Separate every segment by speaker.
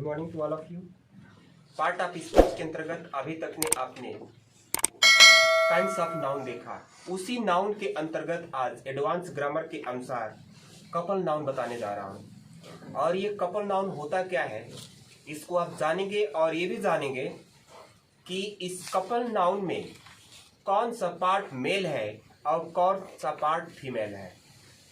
Speaker 1: Morning to all of you. Part of speech के अंतर्गत अभी तक ने आपने काइंड्स ऑफ नाउन देखा। उसी नाउन के अंतर्गत आज एडवांस ग्रामर के अनुसार कपल नाउन बताने जा रहा हूँ। और ये कपल नाउन होता क्या है इसको आप जानेंगे और ये भी जानेंगे कि इस कपल नाउन में कौन सा पार्ट मेल है और कौन सा पार्ट फीमेल है।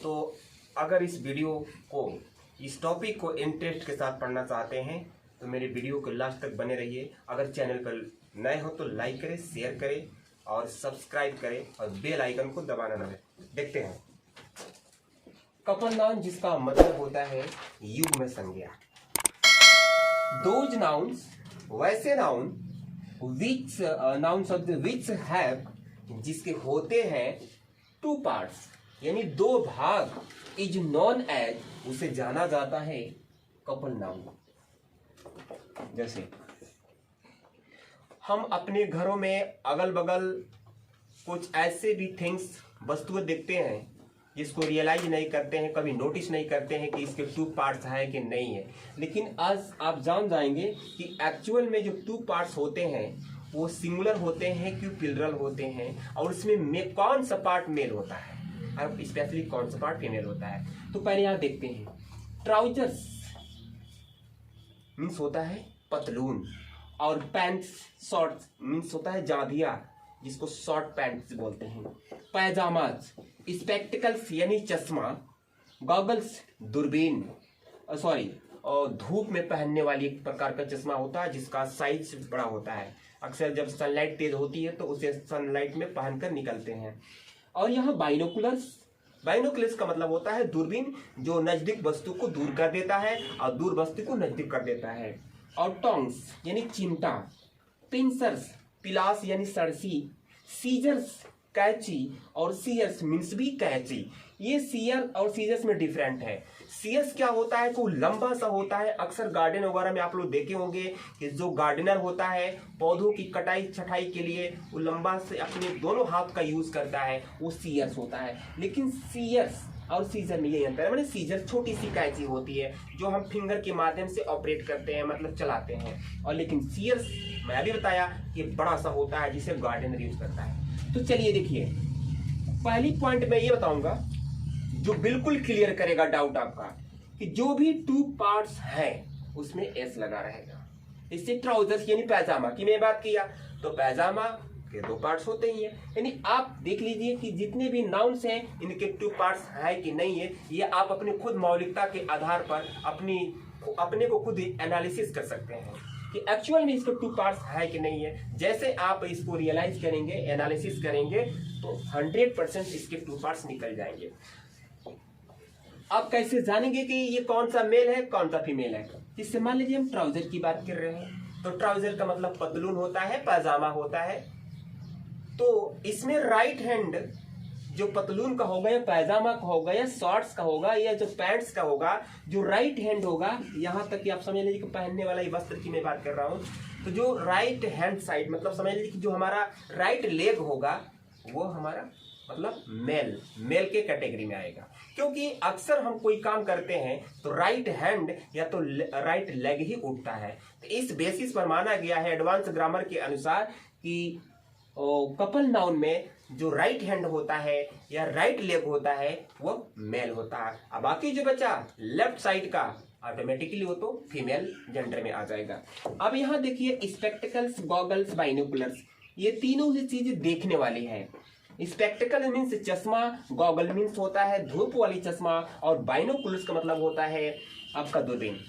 Speaker 1: तो अगर इस वीडियो को, इस टॉपिक को इंटरेस्ट के साथ पढ़ना चाहते हैं तो मेरे वीडियो को लास्ट तक बने रहिए। अगर चैनल पर नए हो तो लाइक करें, शेयर करें और सब्सक्राइब करें और बेल आइकन को दबाना न भूलें। देखते हैं कपल नाउन, जिसका मतलब होता है युग्म संज्ञा। दोज नाउन्स, वैसे नाउन विच नाउन शब्द विच हैव, जिसके होते हैं टू पार्ट्स यानी दो भाग, इज नॉन एज, उसे जाना जाता है कपल नाउन। जैसे हम अपने घरों में अगल बगल कुछ ऐसे भी थिंग्स, वस्तुएं देखते हैं जिसको रियलाइज नहीं करते हैं, कभी नोटिस नहीं करते हैं कि इसके टू पार्ट्स है कि नहीं है। लेकिन आज आप जान जाएंगे कि एक्चुअल में जो टू पार्ट्स होते हैं वो सिंगुलर होते हैं कि प्लूरल होते हैं, और उसमें कौन सा पार्ट मेल होता है और स्पेशली कौन सा पार्ट फीमेल होता है। तो पहले यहाँ देखते हैं, ट्राउजर्स मीन्स होता है पतलून, और पैंट्स शॉर्ट्स मीन्स होता है जांघिया, जिसको शॉर्ट पैंट्स बोलते हैं। पैजामाज, स्पेक्टिकल्स यानी चश्मा, गॉगल्स दूरबीन, और धूप में पहनने वाली एक प्रकार का चश्मा होता है जिसका साइज बड़ा होता है। अक्सर जब सनलाइट तेज होती है तो उसे सनलाइट में पहनकर निकलते हैं। और यहाँ बाइनोकुलर्स, बाइनोकुलर्स का मतलब होता है दूरबीन, जो नजदीक वस्तु को दूर कर देता है और दूर वस्तु को नजदीक कर देता है। और टोंग्स यानी चिमटा, पिंसर्स पिलास यानी सरसी, सीजर्स कैंची, और सीयर्स मीन्स भी कैंची। ये सीयर और सीजर्स में डिफरेंट है। सीयर्स क्या होता है, को लंबा सा होता है। अक्सर गार्डन वगैरह में आप लोग देखे होंगे कि जो गार्डनर होता है पौधों की कटाई छटाई के लिए वो लंबा से अपने दोनों हाथ का यूज करता है, वो सीयर्स होता है। लेकिन सीयर्स और सीजर में ये अंतर है, माने सीजर छोटी सी कैंची होती है जो हम फिंगर के माध्यम से ऑपरेट करते हैं, मतलब चलाते हैं। और लेकिन सीयर्स मैं अभी बताया कि बड़ा सा होता है जिसे गार्डनर यूज करता है। तो चलिए देखिए, पहली पॉइंट मैं ये बताऊंगा जो बिल्कुल क्लियर करेगा डाउट आपका, कि जो भी टू पार्ट्स हैं उसमें एस लगा रहेगा। इससे ट्राउजर्स यानी पैजामा की मैं बात किया तो पैजामा के दो पार्ट्स होते ही हैं। यानी आप देख लीजिए कि जितने भी नाउन्स हैं इनके टू पार्ट्स है कि नहीं है, ये आप अपने खुद मौलिकता के आधार पर अपने को खुद एनालिसिस कर सकते हैं कि एक्चुअल में इसके टू पार्ट्स है कि नहीं है। जैसे आप इसको रियलाइज करेंगे, एनालिसिस करेंगे तो 100% इसके टू पार्ट्स निकल जाएंगे। आप कैसे जानेंगे कि ये कौन सा मेल है कौन सा फीमेल है। इससे मान लीजिए हम ट्राउजर की बात कर रहे हैं तो ट्राउजर का मतलब पतलून होता है, पैजामा होता है। तो इसमें राइट हैंड जो पतलून का होगा या पैजामा का होगा या शॉर्ट्स का होगा या जो पैंट्स का होगा, जो राइट हैंड होगा, यहाँ तक कि आप समझ लीजिए कि पहनने वाला वस्त्र की मैं बात कर रहा हूँ, तो जो राइट हैंड साइड मतलब समझ लीजिए कि जो हमारा राइट लेग होगा वो हमारा मतलब मेल के कैटेगरी में आएगा। क्योंकि अक्सर हम कोई काम करते हैं तो राइट हैंड या तो राइट लेग ही उठता है। तो इस बेसिस पर माना गया है एडवांस ग्रामर के अनुसार कि कपल नाउन में जो राइट हैंड होता है या राइट लेग होता है वो मेल होता है। अब बाकी जो बचा लेफ्ट साइड का ऑटोमेटिकली वो तो फीमेल जेंडर में आ जाएगा। अब यहाँ देखिए, स्पेक्टिकल्स, गॉगल्स, बाइनोकुलर्स, ये तीनों ही चीजें देखने वाली है। स्पेक्टिकल मीन्स चश्मा, गॉगल मीन्स होता है धूप वाली चश्मा, और बाइनोकुलर्स का मतलब होता है आपका दूरबीन।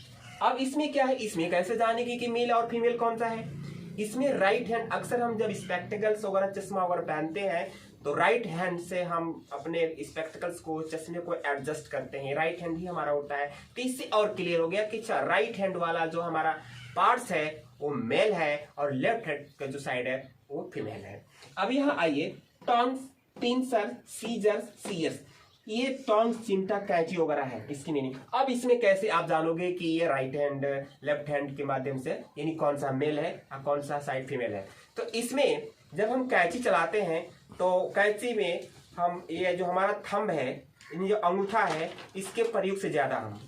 Speaker 1: अब इसमें क्या है, इसमें कैसे जानेंगे कि मेल और फीमेल कौन सा है। इसमें राइट हैंड, अक्सर हम जब स्पेक्टिकल्स वगैरह चश्मा वगैरह पहनते हैं तो राइट हैंड से हम अपने स्पेक्टिकल्स को, चश्मे को एडजस्ट करते हैं, राइट हैंड ही हमारा होता है। तो इससे और क्लियर हो गया कि राइट हैंड वाला जो हमारा पार्ट्स है वो मेल है और लेफ्ट हैंड का जो साइड है वो फीमेल है। अब यहाँ आइए, टोंग्स, पिंसर, सीजर्स, सीयर्स, ये टोंग्स, चिमटा, कैंची वगैरह है इसकी मीनिंग। अब इसमें कैसे आप जानोगे कि ये राइट हैंड लेफ्ट हैंड के माध्यम से, यानी कौन सा मेल है और कौन सा साइड फीमेल है। तो इसमें जब हम कैंची चलाते हैं तो कैंची में हम ये जो हमारा थंब है, यानी जो अंगूठा है, इसके प्रयोग से ज्यादा हम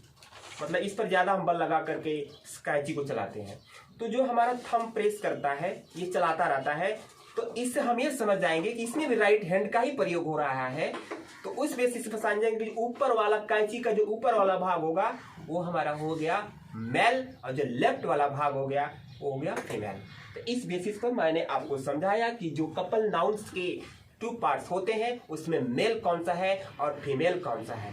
Speaker 1: मतलब इस पर ज्यादा हम बल लगा करके कैंची को चलाते हैं। तो जो हमारा थंब प्रेस करता है ये चलाता रहता है, तो इससे हम ये समझ जाएंगे कि इसमें भी राइट हैंड का ही प्रयोग हो रहा है। तो उस बेसिस पर समझ जाएंगे कि ऊपर वाला कैंची का जो ऊपर वाला भाग होगा वो हमारा हो गया मेल, और जो लेफ्ट वाला भाग हो गया वो हो गया फीमेल। तो इस बेसिस पर मैंने आपको समझाया कि जो कपल नाउन्स के 2 पार्ट्स होते हैं उसमें मेल कौन सा है और फीमेल कौन सा है।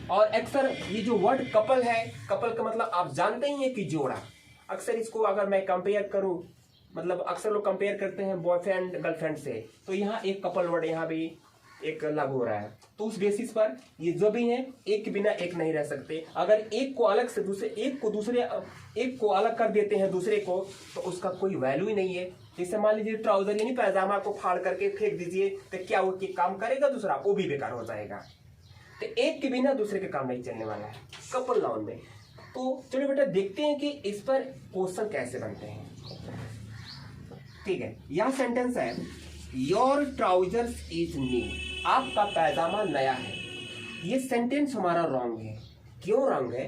Speaker 1: और अक्सर ये जो वर्ड कपल है, कपल का मतलब आप जानते ही हैं कि जोड़ा। अक्सर इसको अगर मैं कंपेयर करूं, मतलब अक्सर लोग कंपेयर करते हैं बॉयफ्रेंड गर्लफ्रेंड से, तो यहाँ एक कपल वर्ड यहाँ भी एक लागू हो रहा है। तो उस बेसिस पर ये जो भी है एक के बिना एक नहीं रह सकते। अगर एक को अलग से दूसरे एक को अलग कर देते हैं दूसरे को, तो उसका कोई वैल्यू ही नहीं है। जैसे मान लीजिए ट्राउजर यानी पैजामा को फाड़ करके फेंक दीजिए, तो क्या वो काम करेगा दूसरा? वो भी बेकार हो जाएगा। तो एक के बिना दूसरे के काम नहीं चलने वाला है कपल नाउन में। तो चलो बेटा देखते हैं कि इस पर क्वेश्चन कैसे बनते हैं। ठीक है, यह सेंटेंस है योर ट्राउजर्स इज न्यू, आपका पैजामा नया है। ये सेंटेंस हमारा रॉन्ग है। क्यों रॉन्ग है?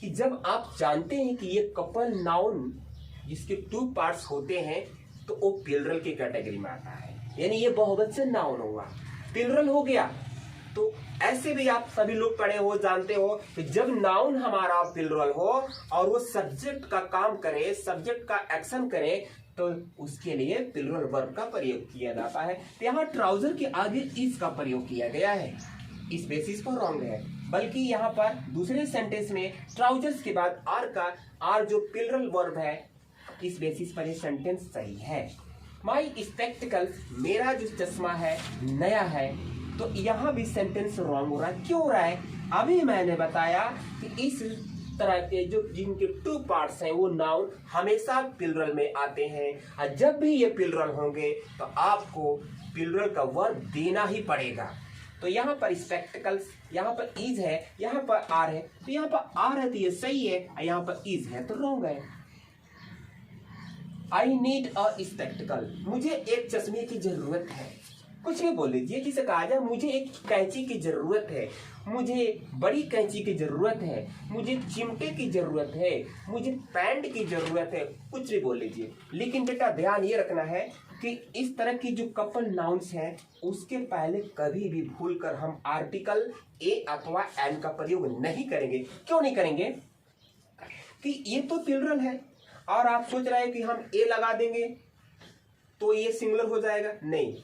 Speaker 1: कि जब आप जानते हैं कि ये कपल नाउन जिसके 2 पार्ट्स होते हैं तो वो प्लूरल की कैटेगरी में आता है, यानी ये बहुवचन नाउन होगा, प्लूरल हो गया। तो ऐसे भी आप सभी लोग पढ़े हो, जानते हो कि जब नाउन हमारा प्लूरल हो और वो सब्जेक्ट का काम करे, सब्जेक्ट का एक्शन करे, तो उसके लिए प्लूरल वर्ब का प्रयोग किया जाता है। तो यहाँ ट्राउजर के आगे इज का प्रयोग किया गया है, इस बेसिस पर रॉन्ग है। बल्कि यहाँ पर दूसरे सेंटेंस में ट्राउजर्स के बाद आर जो प्लूरल वर्ब है, इस बेसिस पर ये सेंटेंस सही है। माई स्पेक्टिकल्स, मेरा जो चश्मा है नया है। तो यहाँ भी सेंटेंस रॉन्ग हो रहा है। क्यों हो रहा है? अभी मैंने बताया कि इस तरह के जो जिनके 2 पार्ट्स हैं वो नाउन हमेशा प्लूरल में आते हैं, और जब भी ये प्लूरल होंगे तो आपको प्लूरल का वर्ब देना ही पड़ेगा। तो यहाँ पर स्पेक्टिकल्स, यहाँ पर इज है, यहाँ पर आर है। तो यहाँ पर आर है तो ये सही है, और यहाँ पर इज है तो रॉन्ग है। आई नीड अ स्पेक्टिकल, मुझे एक चश्मे की जरूरत है। कुछ भी बोल लीजिए, जिसे कहा जाए मुझे एक कैंची की जरूरत है, मुझे बड़ी कैंची की जरूरत है, मुझे चिमटे की जरूरत है, मुझे पैंट की जरूरत है, कुछ भी बोल लीजिए। लेकिन बेटा ध्यान ये रखना है कि इस तरह की जो कपल नाउन्स हैं उसके पहले कभी भी भूलकर हम आर्टिकल ए अथवा एन का प्रयोग नहीं करेंगे। क्यों नहीं करेंगे? कि ये तो प्लूरल है और आप सोच रहे हैं कि हम ए लगा देंगे तो ये सिंगुलर हो जाएगा। नहीं,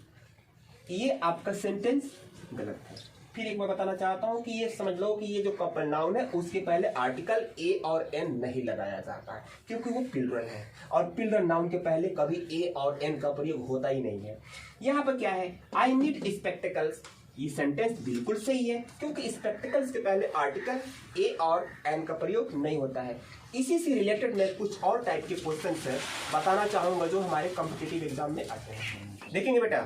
Speaker 1: ये आपका सेंटेंस गलत है। फिर एक बार बताना चाहता हूं कि ये समझ लो कि ये जो कपल नाउन है उसके पहले आर्टिकल ए और एन नहीं लगाया जाता है, क्योंकि वो प्लूरल है, और प्लूरल नाउन के पहले कभी ए और एन का प्रयोग होता ही नहीं है। यहाँ पर क्या है? आई नीड स्पेक्टिकल्स, ये सेंटेंस बिल्कुल सही है, क्योंकि स्पेक्टिकल्स के पहले आर्टिकल ए और एन का प्रयोग नहीं होता है। इसी से रिलेटेड मैं कुछ और टाइप के क्वेश्चन बताना चाहूंगा जो हमारे कॉम्पिटिटिव एग्जाम में आते हैं। देखेंगे बेटा,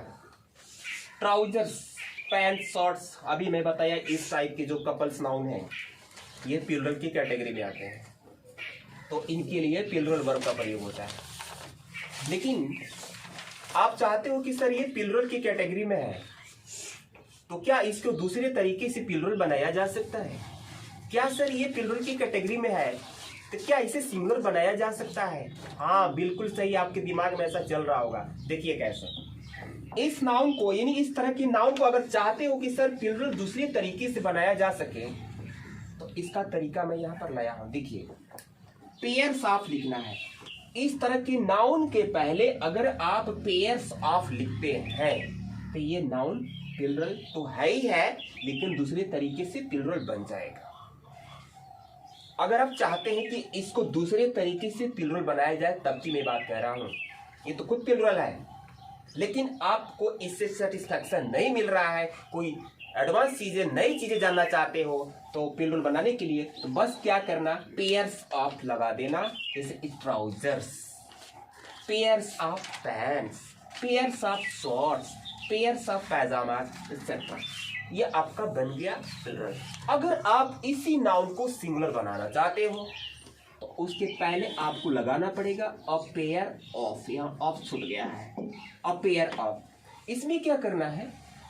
Speaker 1: ट्राउजर्स, पैंट, शॉर्ट्स, अभी मैं बताया इस टाइप के जो कपल्स नाउन हैं ये प्लूरल की कैटेगरी में आते हैं, तो इनके लिए प्लूरल वर्ब का प्रयोग होता है। लेकिन आप चाहते हो कि सर ये प्लूरल की कैटेगरी में है, तो क्या इसको दूसरे तरीके से प्लूरल बनाया जा सकता है? क्या सर ये प्लूरल की कैटेगरी में है तो क्या इसे सिंगुलर बनाया जा सकता है? हाँ बिल्कुल सही, आपके दिमाग में ऐसा चल रहा होगा। देखिए कैसे, इस नाउन को यानी इस तरह की नाउन को अगर चाहते हो कि सर प्लूरल दूसरे तरीके से बनाया जा सके, तो इसका तरीका मैं यहाँ पर लाया हूं। देखिए, पेयर्स ऑफ लिखना है। इस तरह के नाउन के पहले अगर आप पेयर्स ऑफ लिखते हैं तो ये नाउन प्लूरल तो है ही है, लेकिन दूसरे तरीके से प्लूरल बन जाएगा। अगर आप चाहते हैं कि इसको दूसरे तरीके से प्लूरल बनाया जाए, तब की मैं बात कह रहा हूं। ये तो खुद प्लूरल है, लेकिन आपको इससे सेटिस्फैक्शन नहीं मिल रहा है, कोई एडवांस चीजें, नई चीजें जानना चाहते हो, तो प्लूरल बनाने के लिए तो बस क्या करना, पेयर्स ऑफ लगा देना। जैसे trousers, pairs of pants, pairs of shorts, pairs of pyjamas etcetera. ये आपका बन गया प्लूरल। अगर आप इसी नाउन को सिंगुलर बनाना चाहते हो तो उसके पहले आपको लगाना पड़ेगा अ पेयर ऑफ। यहाँ ऑफ छूट गया है, अ पेयर ऑफ। इसमें क्या करना है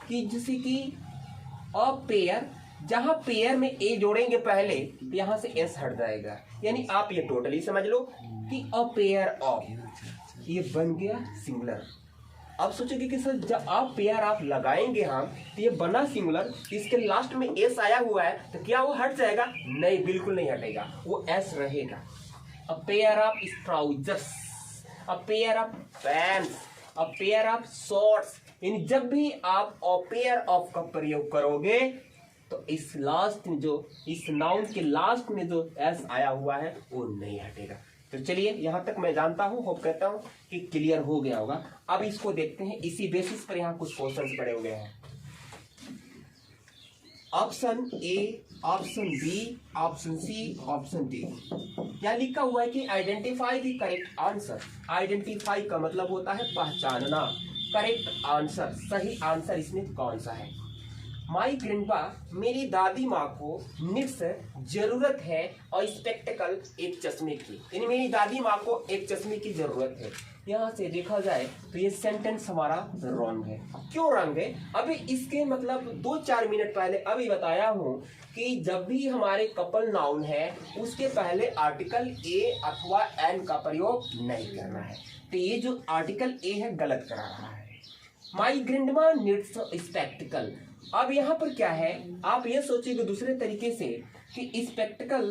Speaker 1: कि जैसे कि अ पेयर जहां पेयर में ए जोड़ेंगे पहले तो यहां से एस हट जाएगा, यानी आप ये टोटली समझ लो कि अ पेयर ऑफ, ये बन गया सिंगुलर। अब सोचोगे कि सर जब आप पेयर आप लगाएंगे हम तो ये बना सिंगुलर, इसके लास्ट में एस आया हुआ है तो क्या वो हट जाएगा? नहीं, बिल्कुल नहीं हटेगा, वो एस रहेगा। अ pair of trousers, a pair of pants, a pair of shorts, यानी जब भी आप अ पेयर ऑफ का प्रयोग करोगे तो इस लास्ट में जो इस नाउन के लास्ट में जो एस आया हुआ है वो नहीं हटेगा। तो चलिए यहां तक मैं जानता हूं, होप करता हूं कि क्लियर हो गया होगा। अब इसको देखते हैं, इसी बेसिस पर यहां कुछ क्वेश्चंस पड़े हुए हैं। Option A, option B, option C, option D. यहां लिखा हुआ है कि identify the correct answer. Identify का मतलब होता है पहचानना, करेक्ट आंसर, सही आंसर इसमें कौन सा है। माई ग्रैंडपा, मेरी दादी माँ को निट्स जरूरत है और स्पेक्टिकल, एक चश्मे की, यानी मेरी दादी माँ को एक चश्मे की जरूरत है। यहाँ से देखा जाए तो ये सेंटेंस हमारा रॉन्ग है। क्यों रॉन्ग है? अभी इसके मतलब 2-4 मिनट पहले अभी बताया हूँ कि जब भी हमारे कपल नाउन है उसके पहले आर्टिकल ए अथवा एन का प्रयोग नहीं करना है। तो ये जो आर्टिकल ए है गलत करा रहा है। My grandma needs spectacled. अब यहाँ पर क्या है, आप ये सोचिए दूसरे तरीके से कि स्पेक्टिकल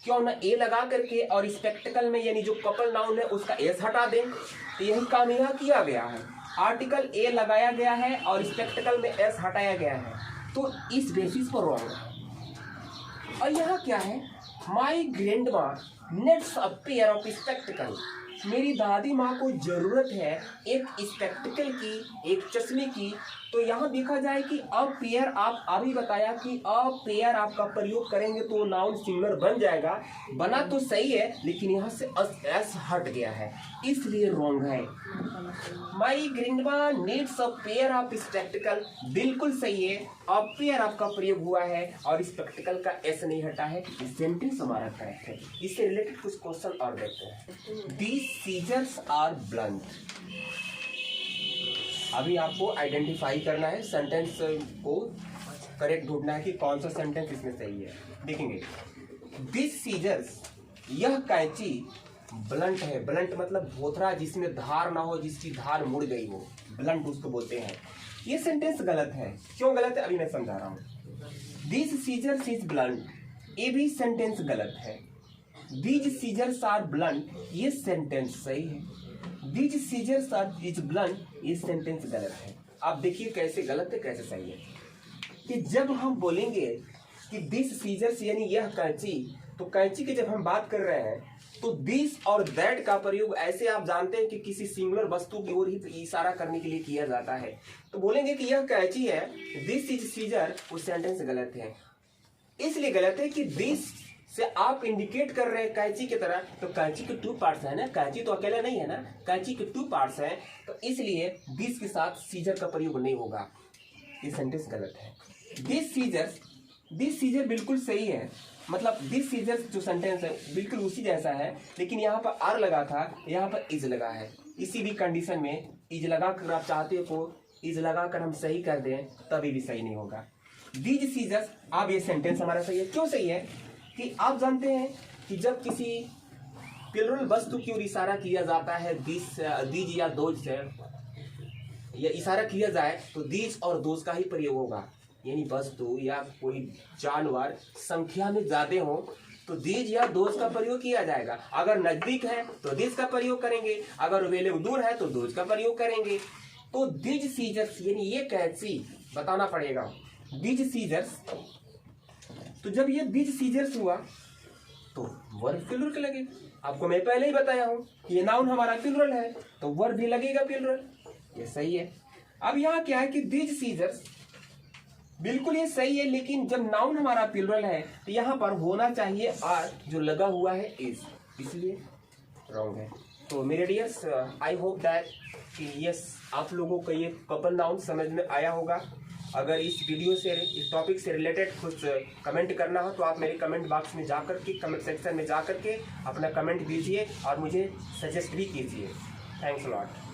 Speaker 1: क्यों ना ए लगा करके और स्पेक्टिकल में यानी जो कपल नाउन है उसका एस हटा दें। तो यही काम यहाँ किया गया है, आर्टिकल ए लगाया गया है और स्पेक्टिकल में एस हटाया गया है, तो इस बेसिस पर रॉन्ग है। और यहाँ क्या है, my grandma needs a pair of spectacle. मेरी दादी माँ को जरूरत है एक स्पेक्टिकल की, एक चश्मे की। तो यहाँ देखा जाए कि अब पेयर आप अभी बताया कि अब पेयर आपका प्रयोग करेंगे तो नाउन सिंगुलर बन जाएगा। बना तो सही है लेकिन यहाँ से एस हट गया है, इसलिए रॉन्ग है। My grandma needs a pair of spectacle, बिल्कुल सही है। अब पेयर आपका प्रयोग हुआ है और स्पेक्टिकल का एस नहीं हटा है, सेंटेंस हमारा करेक्ट है। इससे रिलेटेड कुछ क्वेश्चन और देखते हैं। These scissors are blunt. अभी आपको आइडेंटिफाई करना है, सेंटेंस को करेक्ट ढूंढना है कि कौन सा सेंटेंस इसमें सही है। देखेंगे, दिस सीजर्स, यह कैंची ब्लंट है। ब्लंट मतलब भोथरा, जिसमें धार ना हो, जिसकी धार मुड़ गई हो, ब्लंट उसको बोलते हैं। ये सेंटेंस गलत है। क्यों गलत है अभी मैं समझा रहा हूं। दिस सीजर्स इज ब्लंट, ये भी सेंटेंस गलत है। दीज सीजर्स आर ब्लंट, ये सेंटेंस सही है। These scissors are is blunt, ये सेंटेंस गलत है। आप देखिए कैसे गलत है कैसे सही है। कि जब हम बोलेंगे कि दिस सीजर्स यानी यह कैंची, तो कैंची की जब हम बात कर रहे हैं तो दिस और दैट का प्रयोग ऐसे आप जानते हैं कि किसी सिंगुलर वस्तु की ओर ही इशारा करने के लिए किया जाता है। तो बोलेंगे कि यह कैंची है, दिस इज सीजर, वो सेंटेंस गलत है। इसलिए गलत है कि दिस से आप इंडिकेट कर रहे हैं कैंची की तरह, तो कैंची के 2 पार्ट्स है ना, कैंची तो अकेला नहीं है ना, कैंची के 2 पार्ट्स हैं, तो इसलिए दिस के साथ सीजर का प्रयोग नहीं होगा। ये सेंटेंस गलत है। दिस सीजर बिल्कुल सही है, मतलब दिस सीजर जो सेंटेंस है बिल्कुल उसी जैसा है, लेकिन यहाँ पर आर लगा था, यहाँ पर इज लगा है। इसी भी कंडीशन में इज लगा कर आप चाहते हो इज लगा कर हम सही कर दें तभी भी सही नहीं होगा। दीज सीजर्स, अब ये सेंटेंस हमारा सही है। क्यों सही है कि आप जानते हैं कि जब किसी प्लुरल वस्तु की ओर इशारा किया जाता है, दीज या दोज से या इशारा किया जाए तो दीज और दोज का ही प्रयोग होगा। यानी वस्तु या कोई जानवर संख्या में ज्यादा हो तो दीज या दोज का प्रयोग किया जाएगा। अगर नजदीक है तो दीज का प्रयोग करेंगे, अगर वेले दूर है तो दोज का प्रयोग करेंगे। तो दीज सीजर्स यानी ये कैंची बताना पड़ेगा, दीज सीजर्स। तो जब ये दीज सीजर्स हुआ तो वर्ब प्लुरल के लगे। आपको मैं पहले ही बताया हूं कि ये नाउन हमारा प्लुरल है तो वर्ब भी लगेगा प्लुरल, ये सही है। अब यहाँ क्या है कि दीज सीजर्स बिल्कुल ये सही है, लेकिन जब नाउन हमारा प्लुरल है तो यहाँ पर होना चाहिए आर, जो लगा हुआ है इज, इसलिए रॉन्ग है। तो मेरे डियर्स, आई होप दैट कि यस आप लोगों को ये कपल नाउन समझ में आया होगा। अगर इस वीडियो से, इस टॉपिक से रिलेटेड कुछ कमेंट करना हो तो आप मेरे कमेंट बॉक्स में जाकर के, कमेंट सेक्शन में जाकर के अपना कमेंट दीजिए और मुझे सजेस्ट भी कीजिए। Thanks a lot.